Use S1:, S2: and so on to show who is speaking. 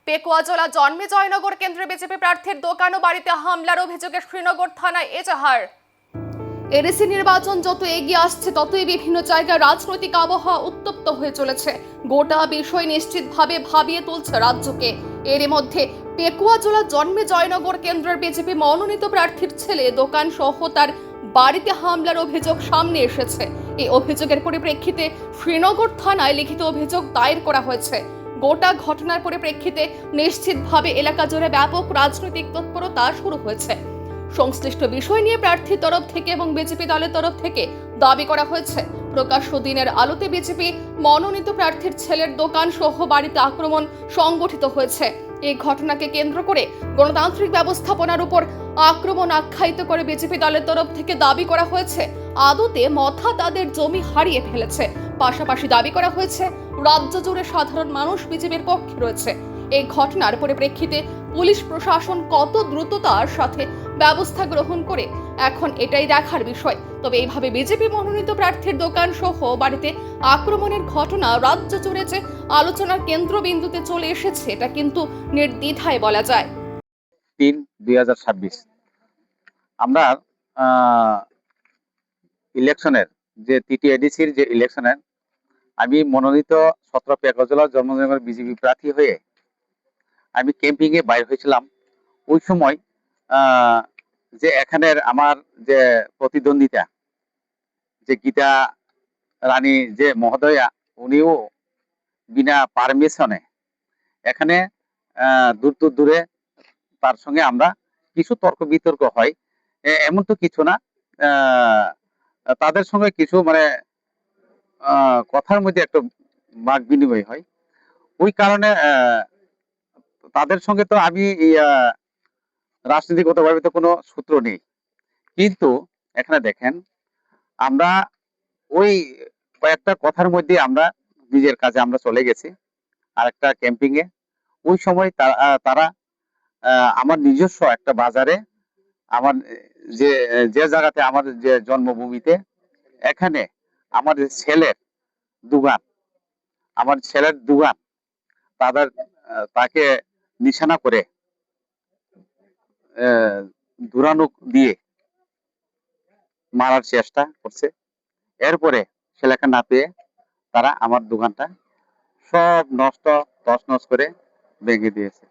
S1: পেকুয়াজলা জন্মে জয়নগর কেন্দ্রে বিজেপি প্রার্থীর দোকান ও বাড়িতে হামলার অভিযোগে শ্রীনগর থানায় এজাহার। এডিসি নির্বাচন যত এগিয়ে আসছে ততই বিভিন্ন জায়গায় রাজনৈতিক আবহাওয়া উত্তপ্ত হয়ে চলেছে। গোটা বিষয় নিশ্চিতভাবে ভাবিয়ে তুলছে রাজ্যকে। এরই মধ্যে পেকুয়াজলা জন্মে জয়নগর কেন্দ্রের বিজেপি মনোনীত প্রার্থীর ছেলে দোকান সহ তার বাড়িতে হামলার অভিযোগ সামনে এসেছে। এই অভিযোগের পরিপ্রেক্ষিতে শ্রীনগর থানায় লিখিত অভিযোগ দায়ের করা হয়েছে। গোটা ঘটনার পরিপ্রেক্ষিতে নিশ্চিতভাবে এলাকা জুড়ে ব্যাপক রাজনৈতিক তৎপরতা শুরু হয়েছে। সংশ্লিষ্ট বিষয় নিয়ে প্রার্থীর তরফ থেকে এবং বিজেপি দলের তরফ থেকে দাবি করা হয়েছে প্রকাশ্য দিনের আলোতে বিজেপি মনোনীত প্রার্থীর ছেলের দোকান সহ বাড়িতে আক্রমণ সংগঠিত হয়েছে। এই ঘটনাকে কেন্দ্র করে গণতান্ত্রিক ব্যবস্থাপনার উপর আক্রমণ আখ্যায়িত করে বিজেপি দলের তরফ থেকে দাবি করা হয়েছে আদতে মথা তাদের জমি হারিয়ে ফেলেছে। পাশাপাশি দাবি করা হয়েছে রাজ্য জুড়ে সাধারণ মানুষ বিজেপির পক্ষে রয়েছে। এই ঘটনার পরিপ্রেক্ষিতে পুলিশ প্রশাসন কত দ্রুততার সাথে ব্যবস্থা গ্রহণ করে এখন এটাই দেখার বিষয়। তবে এইভাবে বিজেপি মনোনীত প্রার্থীর দোকান সহ বাড়িতে আক্রমণের ঘটনা রাজ্য জুড়ে যে আলোচনার কেন্দ্রবিন্দুতে চলে এসেছে এটা কিন্তু নির্দ্বিধায় বলা যায়।
S2: 3-2026 আমরা ইলেকশনের যে টিটিএডিসির যে ইলেকশনের আমি মনোনীত 17 পেকুয়াজলা জন্মজয়নগর বিজেপি প্রার্থী হয়ে আমি ক্যাম্পিং এ বাইর হয়েছিলাম। ওই সময় যে এখানের আমার যে প্রতিদ্বন্দ্বিতা যে গীতা রানী যে মহোদয়া উনিও বিনা পারমিশনে এখানে দূরে তার সঙ্গে আমরা কিছু তর্ক বিতর্ক হয়। এমন তো কিছু না, তাদের সঙ্গে কিছু মানে কথার মধ্যে একটা বাক বিনিময় হয়। ওই কারণে তাদের সঙ্গে তো আমি রাজনীতিগতভাবে তো কোনো সূত্র নেই, কিন্তু এখানে দেখেন আমরা ওই কয়েকটা কথার মধ্যে আমরা নিজের কাজে আমরা চলে গেছি আরেকটা ক্যাম্পিং এ। ওই সময় তারা আমার নিজস্ব একটা বাজারে আমার যে যে জায়গাতে আমার যে জন্মভূমিতে এখানে আমার ছেলের দুগান তাকে নিশানা করে ধুরানো দিয়ে মারার চেষ্টা করছে। এরপরে ছেলেকে না পেয়ে তারা আমার দোকানটা সব নষ্ট তছনছ করে ভেঙে দিয়েছে।